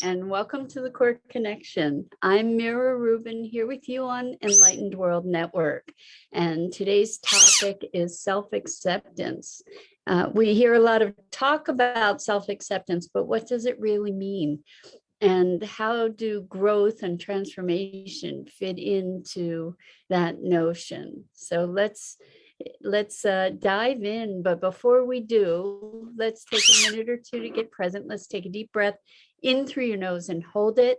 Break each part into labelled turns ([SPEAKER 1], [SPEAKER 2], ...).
[SPEAKER 1] and welcome to the Core Connection. I'm Mira Rubin here with you on Enlightened World Network, and today's topic is self-acceptance. We hear a lot of talk about self-acceptance, but what does it really mean? And how do growth and transformation fit into that notion? So let's dive in. But before we do, let's take a minute or two to get present. Let's take a deep breath in through your nose and hold it.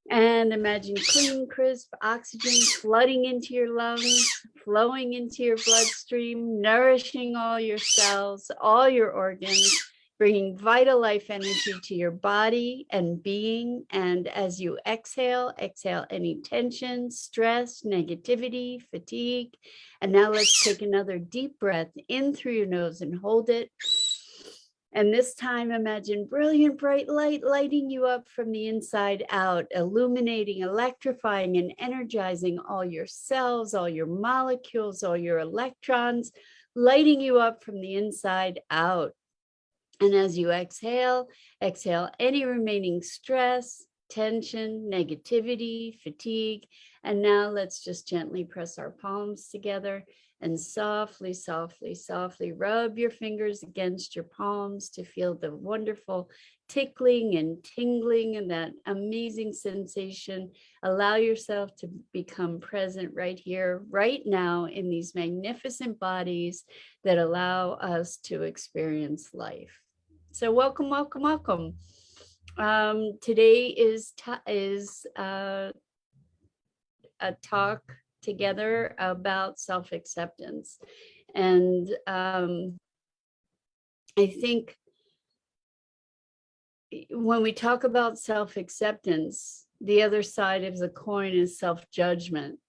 [SPEAKER 1] And imagine clean, crisp oxygen flooding into your lungs, flowing into your bloodstream, nourishing all your cells, all your organs, bringing vital life energy to your body and being. And as you exhale, exhale any tension, stress, negativity, fatigue. And now let's take another deep breath in through your nose and hold it. And this time, imagine brilliant, bright light lighting you up from the inside out, illuminating, electrifying, and energizing all your cells, all your molecules, all your electrons, lighting you up from the inside out. And as you exhale, exhale any remaining stress, tension, negativity, fatigue. And now let's just gently press our palms together and softly, softly, softly rub your fingers against your palms to feel the wonderful tickling and tingling and that amazing sensation. Allow yourself to become present right here, right now, in these magnificent bodies that allow us to experience life. So welcome, welcome, welcome. Today is a talk together about self-acceptance. And I think when we talk about self-acceptance, the other side of the coin is self-judgment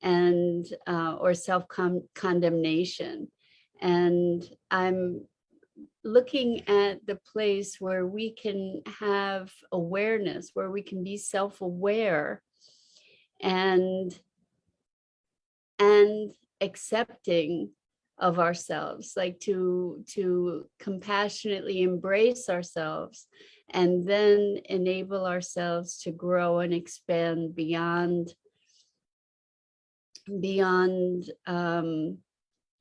[SPEAKER 1] and or self-condemnation. And I'm looking at the place where we can have awareness, where we can be self-aware and accepting of ourselves, like to compassionately embrace ourselves and then enable ourselves to grow and expand beyond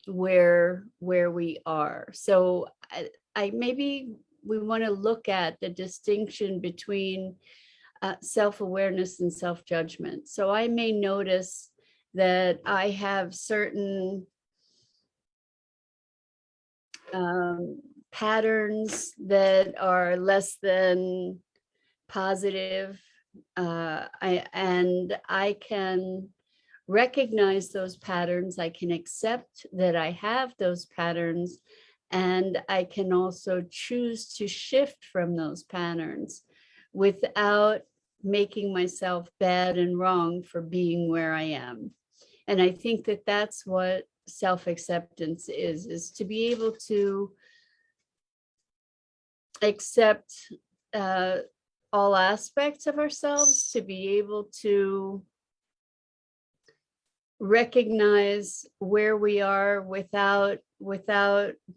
[SPEAKER 1] where we are. So I maybe we want to look at the distinction between self-awareness and self-judgment. So I may notice that I have certain patterns that are less than positive, and I can recognize those patterns. I can accept that I have those patterns, and I can also choose to shift from those patterns without making myself bad and wrong for being where I am. And I think that that's what self-acceptance is to be able to accept all aspects of ourselves, to be able to recognize where we are without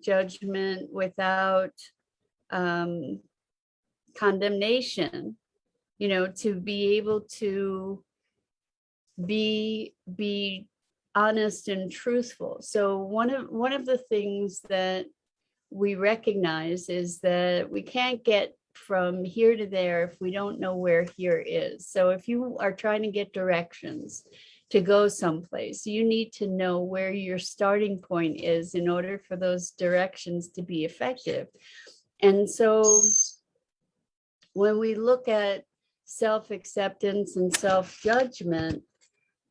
[SPEAKER 1] judgment, without condemnation, you know, to be able to be honest and truthful. So one of the things that we recognize is that we can't get from here to there if we don't know where here is. So if you are trying to get directions to go someplace, you need to know where your starting point is in order for those directions to be effective. And so when we look at self-acceptance and self-judgment,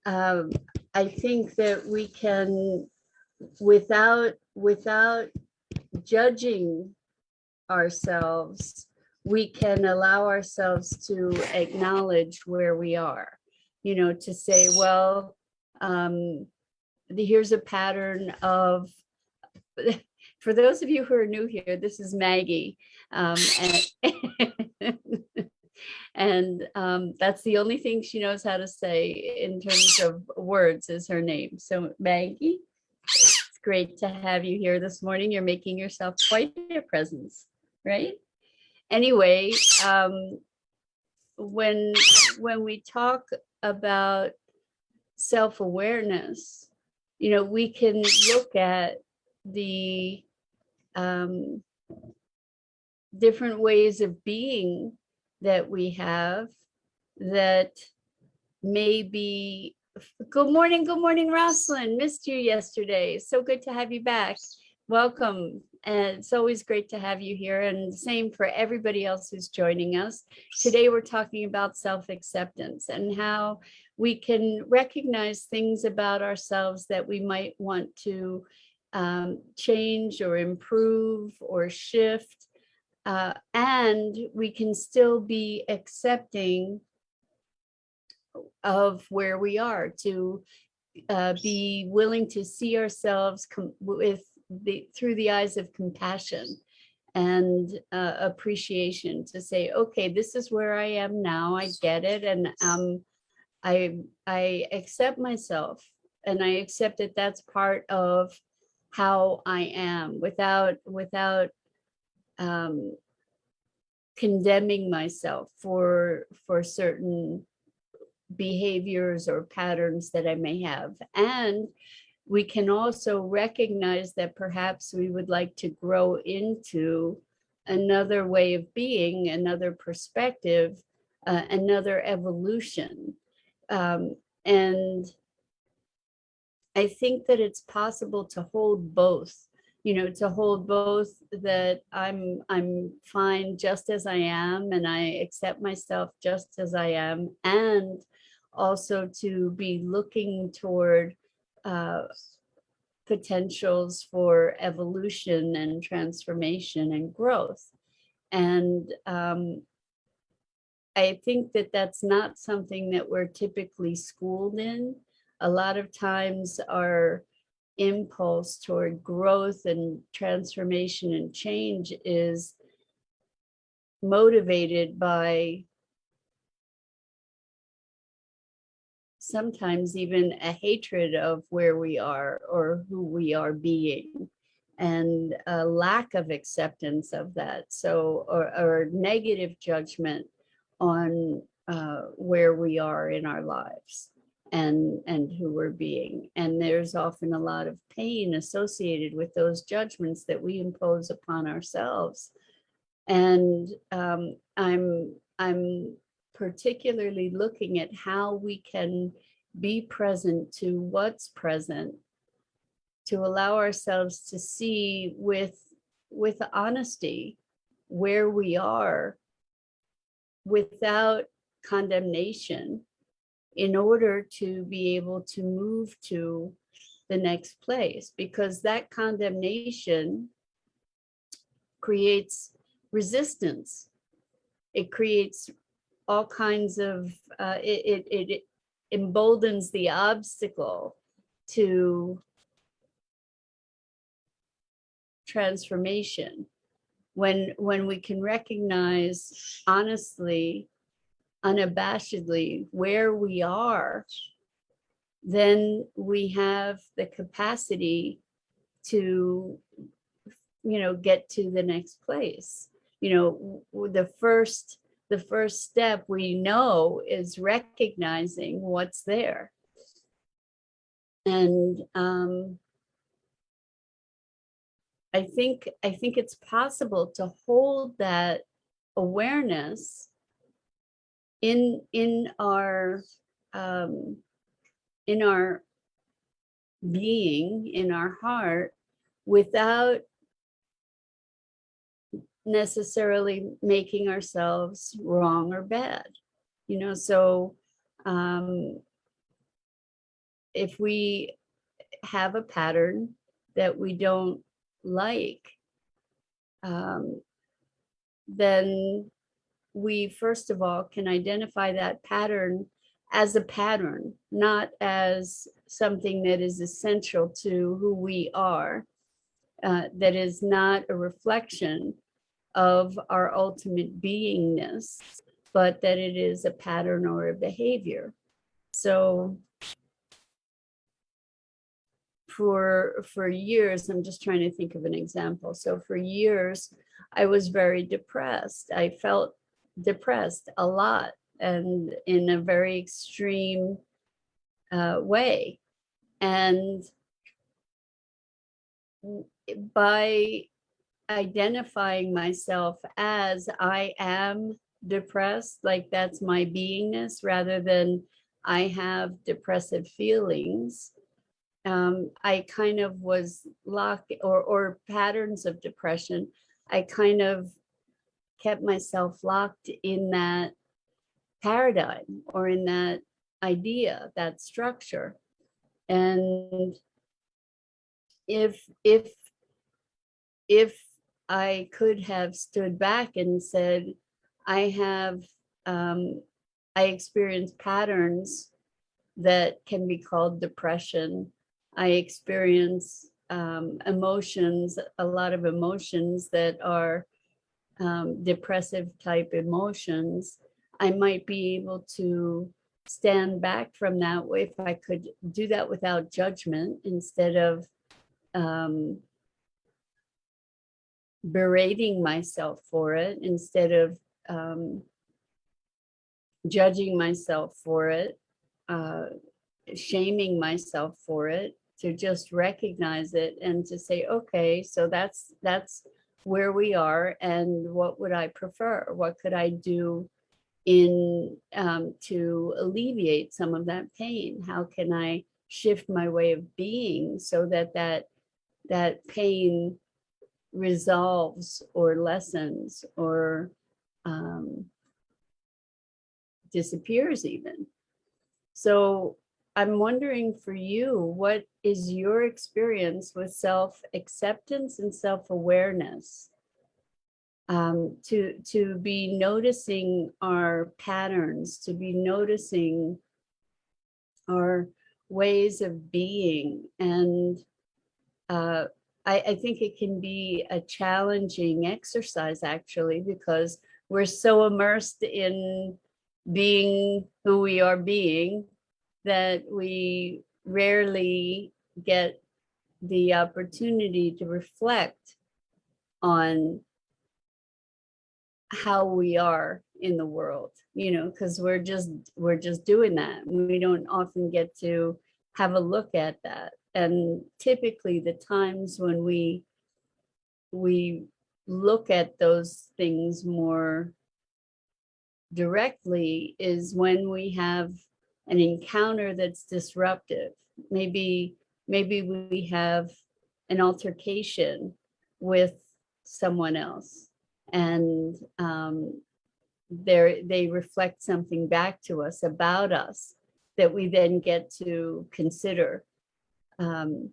[SPEAKER 1] I think that we can, without judging ourselves, we can allow ourselves to acknowledge where we are, you know, to say, well, here's a pattern of, for those of you who are new here, this is Maggie. And that's the only thing she knows how to say in terms of words is her name. So Maggie, it's great to have you here this morning. You're making yourself quite a presence, right? anyway, when we talk about self-awareness, we can look at the different ways of being that we have that may be. Good morning, Rosalind. Missed you yesterday. So good to have you back. Welcome. And it's always great to have you here, and same for everybody else who's joining us. Today we're talking about self-acceptance and how we can recognize things about ourselves that we might want to change or improve or shift. And we can still be accepting of where we are, to be willing to see ourselves through the eyes of compassion and appreciation, to say, okay, this is where I am now, I get it, and I accept myself, and I accept that that's part of how I am, without condemning myself for certain behaviors or patterns that I may have. And we can also recognize that perhaps we would like to grow into another way of being, another perspective, another evolution. And I think that it's possible to hold both, that I'm fine just as I am, and I accept myself just as I am, and also to be looking toward potentials for evolution and transformation and growth. And I think that that's not something that we're typically schooled in. A lot of times our impulse toward growth and transformation and change is motivated by sometimes even a hatred of where we are or who we are being, and a lack of acceptance of that. So, or negative judgment on where we are in our lives and who we're being. And there's often a lot of pain associated with those judgments that we impose upon ourselves. And I'm particularly looking at how we can be present to what's present, to allow ourselves to see with honesty where we are without condemnation, in order to be able to move to the next place, because that condemnation creates resistance. It creates all kinds of, it emboldens the obstacle to transformation. When we can recognize honestly, unabashedly where we are, then we have the capacity to, get to the next place. The first step we know is recognizing what's there. And I think it's possible to hold that awareness in our being, in our heart, without necessarily making ourselves wrong or bad. So if we have a pattern that we don't like, then we first of all can identify that pattern as a pattern, not as something that is essential to who we are, that is not a reflection of our ultimate beingness, but that it is a pattern or a behavior. So for years, I'm just trying to think of an example. So for years, I was very depressed. I felt depressed a lot and in a very extreme way. And by identifying myself as I am depressed, like that's my beingness, rather than I have depressive feelings, I kind of was locked, or patterns of depression. I kind of kept myself locked in that paradigm or in that idea, that structure. And if if I could have stood back and said, I have I experience patterns that can be called depression. I experience emotions, a lot of emotions that are depressive type emotions. I might be able to stand back from that if I could do that without judgment, instead of berating myself for it, instead of judging myself for it, uh, shaming myself for it, to just recognize it and to say, okay, so that's where we are, and what would I prefer? What could I do in to alleviate some of that pain? How can I shift my way of being so that that pain resolves or lessens or um, disappears even? So I'm wondering for you, what is your experience with self-acceptance and self-awareness? To be noticing our patterns, to be noticing our ways of being. And uh, I think it can be a challenging exercise, actually, because we're so immersed in being who we are being that we rarely get the opportunity to reflect on how we are in the world, because we're just doing that. We don't often get to have a look at that. And typically the times when we look at those things more directly is when we have an encounter that's disruptive. Maybe we have an altercation with someone else, and they reflect something back to us about us that we then get to consider, um,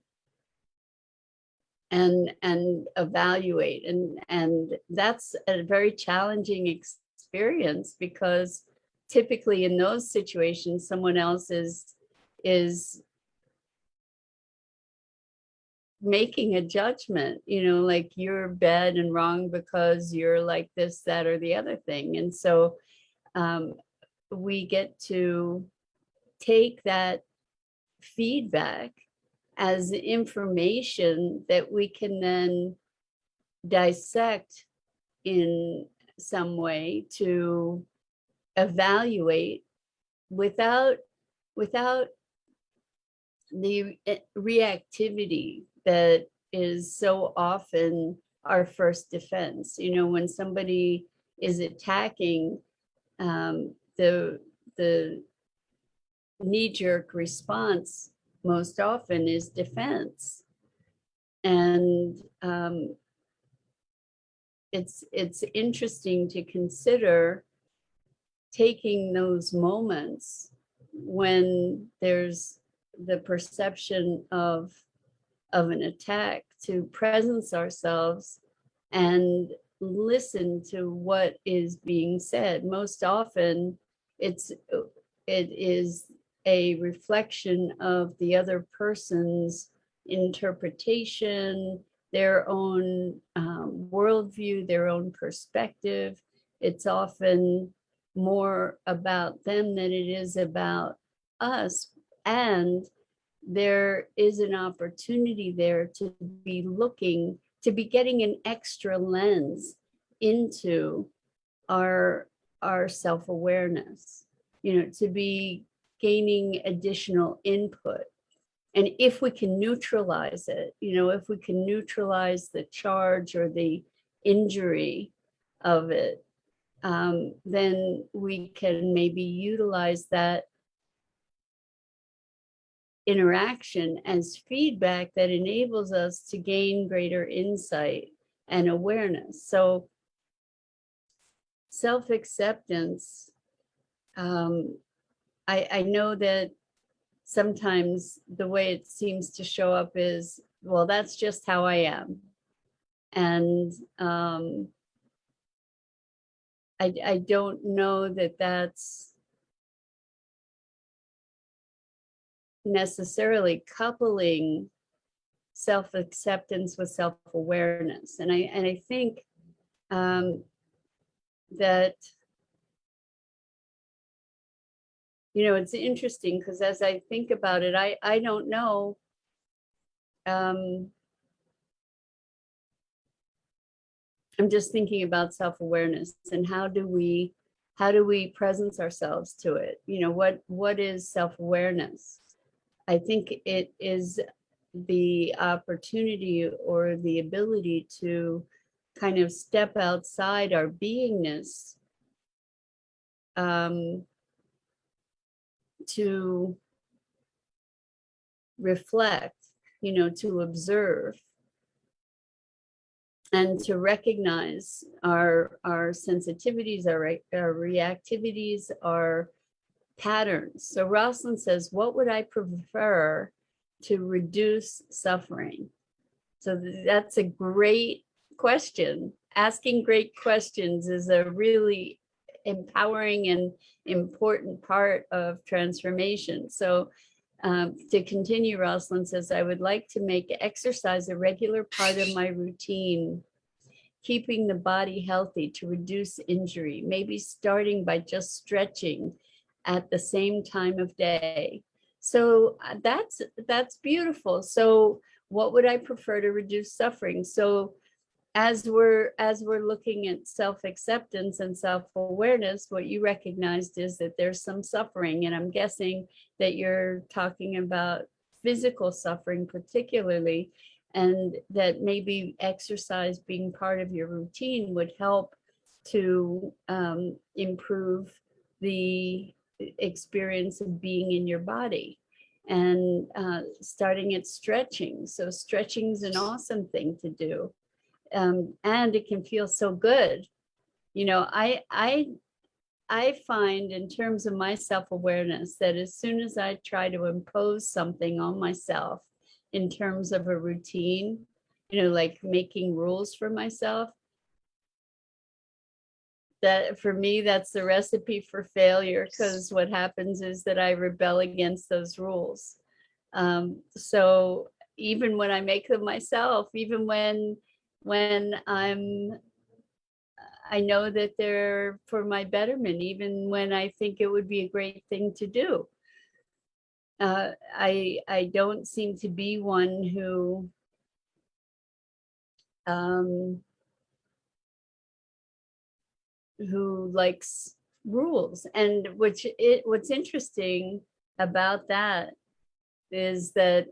[SPEAKER 1] and evaluate. And that's a very challenging experience, because typically in those situations someone else is making a judgment, like you're bad and wrong because you're like this, that, or the other thing. And so um, we get to take that feedback as information that we can then dissect in some way to evaluate without without the reactivity that is so often our first defense. When somebody is attacking, the knee-jerk response most often is defense. And it's interesting to consider taking those moments when there's the perception of an attack, to presence ourselves and listen to what is being said. Most often it is a reflection of the other person's interpretation, their own worldview, their own perspective. It's often more about them than it is about us. And there is an opportunity there to be looking, to be getting an extra lens into our self-awareness, to be gaining additional input. And if we can neutralize it, if we can neutralize the charge or the injury of it, then we can maybe utilize that interaction as feedback that enables us to gain greater insight and awareness. So self-acceptance, I know that sometimes the way it seems to show up is, well, that's just how I am. And I don't know that that's necessarily coupling self-acceptance with self-awareness. And I think that, it's interesting because as I think about it, I don't know. I'm just thinking about self-awareness and how do we presence ourselves to it? What is self-awareness? I think it is the opportunity or the ability to kind of step outside our beingness, to reflect, to observe, and to recognize our sensitivities, our reactivities, our patterns. So Rosalind says, what would I prefer to reduce suffering? So that's a great question. Asking great questions is a really empowering and important part of transformation. So to continue, Rosalind says, I would like to make exercise a regular part of my routine, keeping the body healthy to reduce injury, maybe starting by just stretching at the same time of day. So that's beautiful. So what would I prefer to reduce suffering? So as we're looking at self-acceptance and self-awareness, what you recognized is that there's some suffering, and I'm guessing that you're talking about physical suffering particularly, and that maybe exercise being part of your routine would help to improve the experience of being in your body. And starting at stretching. So stretching is an awesome thing to do. And it can feel so good. I find in terms of my self-awareness that as soon as I try to impose something on myself in terms of a routine, like making rules for myself, that for me, that's the recipe for failure, because what happens is that I rebel against those rules. So even when I make them myself, even when I know that they're for my betterment, even when I think it would be a great thing to do. I don't seem to be one who likes rules. And what's interesting about that is that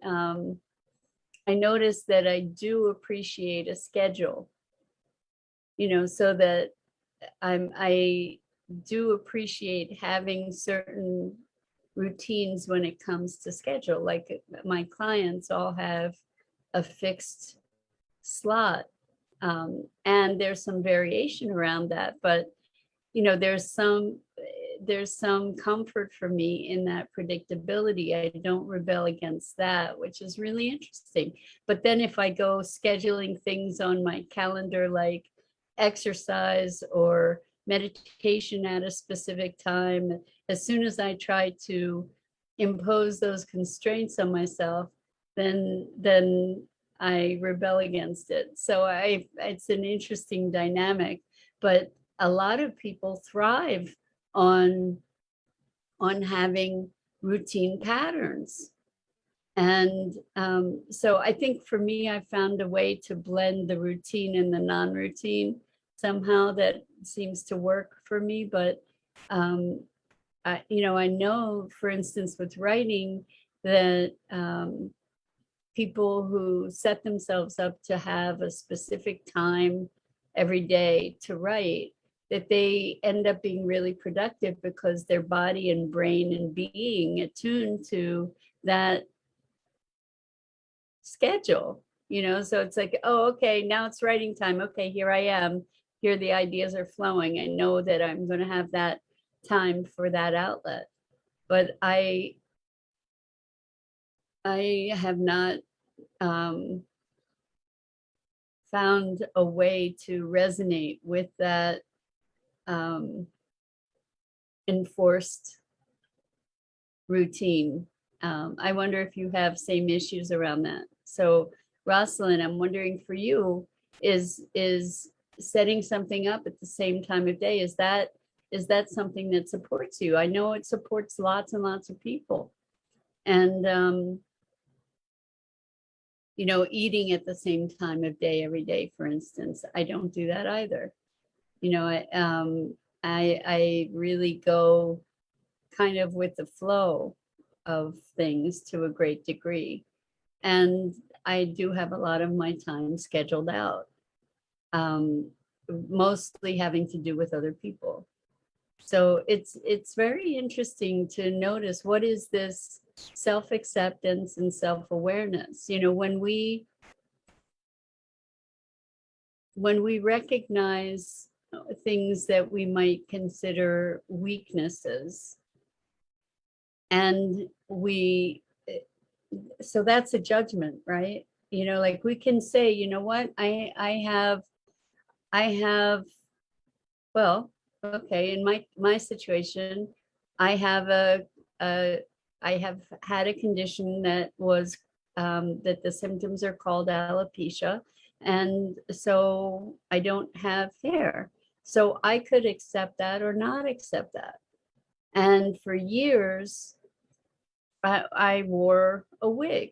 [SPEAKER 1] I noticed that I do appreciate a schedule, so that I do appreciate having certain routines when it comes to schedule. Like my clients all have a fixed slot, and there's some variation around that, but there's some comfort for me in that predictability. I don't rebel against that, which is really interesting. But then if I go scheduling things on my calendar, like exercise or meditation at a specific time, as soon as I try to impose those constraints on myself, then I rebel against it. So it's an interesting dynamic, but a lot of people thrive on having routine patterns. And so I think for me, I found a way to blend the routine and the non-routine somehow that seems to work for me. But I know, for instance, with writing, that people who set themselves up to have a specific time every day to write, that they end up being really productive because their body and brain and being attuned to that schedule. So it's like, oh, okay, now it's writing time. Okay, here I am. Here the ideas are flowing. I know that I'm going to have that time for that outlet. But I have not found a way to resonate with that enforced routine. I wonder if you have same issues around that. So Rosalind, I'm wondering for you, is setting something up at the same time of day, is that something that supports you? I know it supports lots and lots of people. And eating at the same time of day every day, for instance, I don't do that either. I really go kind of with the flow of things to a great degree. And I do have a lot of my time scheduled out, mostly having to do with other people. So it's very interesting to notice, what is this self-acceptance and self-awareness? When we recognize things that we might consider weaknesses, and so that's a judgment, right? Like we can say, you know what, I have, well, okay, in my situation, I have I have had a condition that was that the symptoms are called alopecia, and so I don't have hair. So I could accept that or not accept that. And for years, I wore a wig.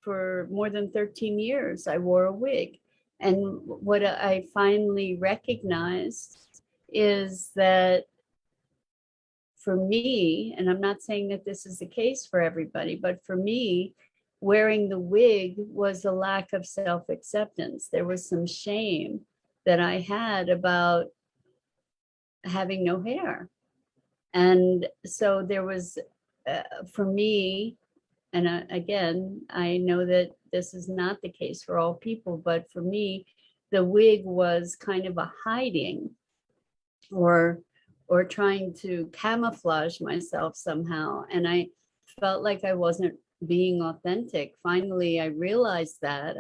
[SPEAKER 1] For more than 13 years, I wore a wig. And what I finally recognized is that for me, and I'm not saying that this is the case for everybody, but for me, wearing the wig was a lack of self-acceptance. There was some shame that I had about having no hair. And so there was, for me, and again, I know that this is not the case for all people, but for me, the wig was kind of a hiding, or trying to camouflage myself somehow. And I felt like I wasn't being authentic. Finally, I realized that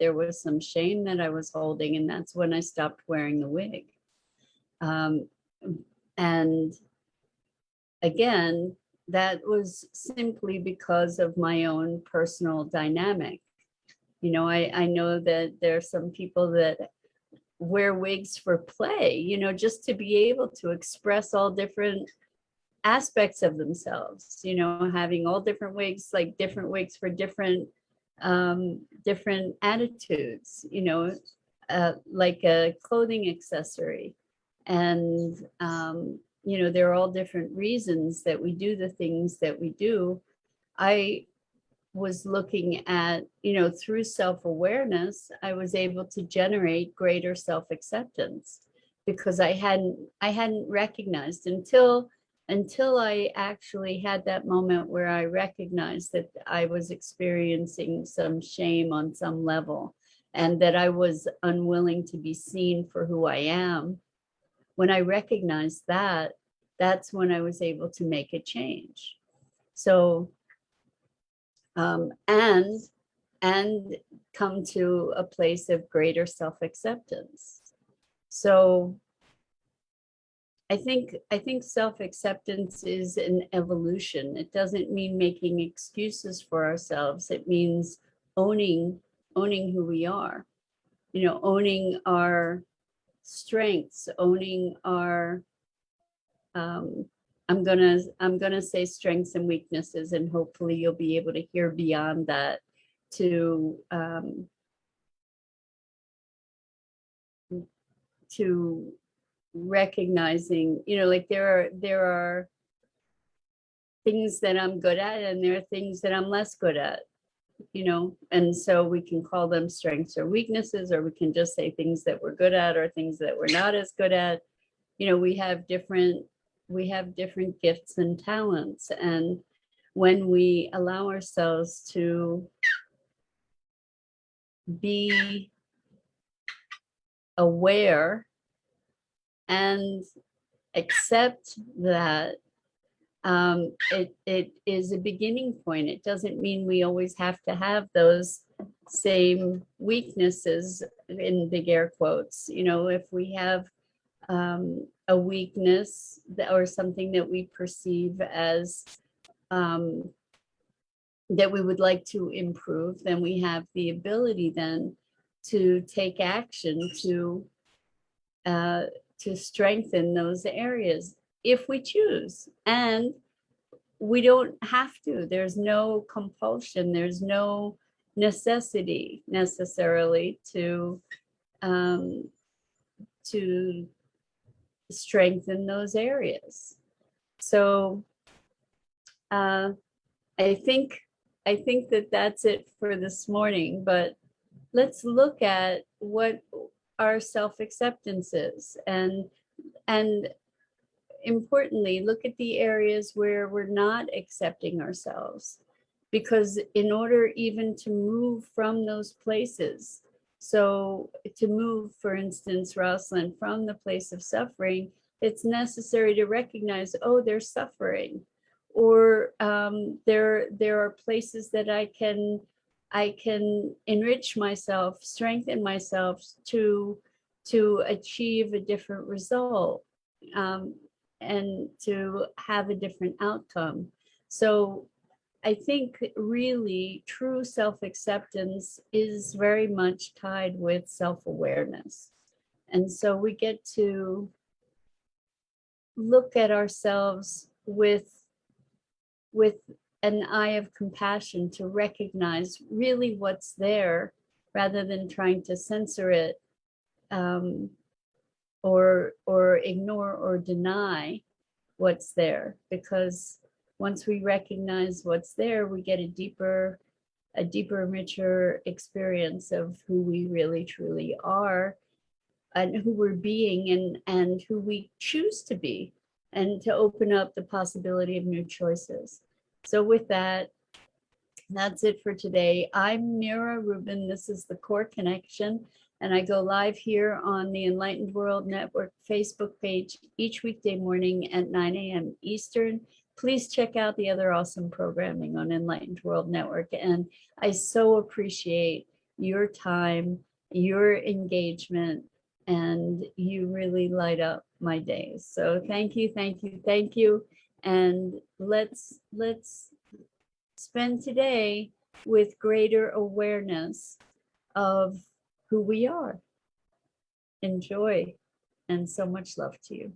[SPEAKER 1] there was some shame that I was holding, and that's when I stopped wearing the wig. And again, that was simply because of my own personal dynamic. I know that there are some people that wear wigs for play, just to be able to express all different aspects of themselves, having all different wigs, like different wigs for different different attitudes, like a clothing accessory. And there are all different reasons that we do the things that we do. I was looking at, through self-awareness, I was able to generate greater self-acceptance, because I hadn't recognized until I actually had that moment where I recognized that I was experiencing some shame on some level, and that I was unwilling to be seen for who I am. When I recognized that, that's when I was able to make a change. So and come to a place of greater self-acceptance. So I think self-acceptance is an evolution. It doesn't mean making excuses for ourselves. It means owning who we are, owning our strengths, owning our I'm gonna say strengths and weaknesses, and hopefully you'll be able to hear beyond that to recognizing, like there are things that I'm good at, and there are things that I'm less good at, and so we can call them strengths or weaknesses, or we can just say things that we're good at or things that we're not as good at. We have different gifts and talents, and when we allow ourselves to be aware and accept that, it is a beginning point. It doesn't mean we always have to have those same weaknesses, in big air quotes. If we have a weakness or something that we perceive as that we would like to improve, then we have the ability then to take action to strengthen those areas if we choose. And we don't have to. There's no compulsion. There's no necessity necessarily to strengthen those areas. So I think that that's it for this morning, but let's look at what our self-acceptance is, and importantly, look at the areas where we're not accepting ourselves, because in order even to move from those places, so to move, for instance, Rosalind, from the place of suffering, it's necessary to recognize, oh, there's suffering, or there are places that I can enrich myself, strengthen myself to achieve a different result, and to have a different outcome. So I think really true self-acceptance is very much tied with self-awareness. And so we get to look at ourselves with an eye of compassion, to recognize really what's there, rather than trying to censor it, or ignore or deny what's there. Because once we recognize what's there, we get a deeper, richer experience of who we really truly are, and who we're being, and who we choose to be, and to open up the possibility of new choices. So with that, that's it for today. I'm Mira Rubin. This is the Core Connection, and I go live here on the Enlightened World Network Facebook page each weekday morning at 9 a.m. Eastern. Please check out the other awesome programming on Enlightened World Network. And I so appreciate your time, your engagement, and you really light up my days. So thank you, thank you, thank you. And let's spend today with greater awareness of who we are. Enjoy, and so much love to you.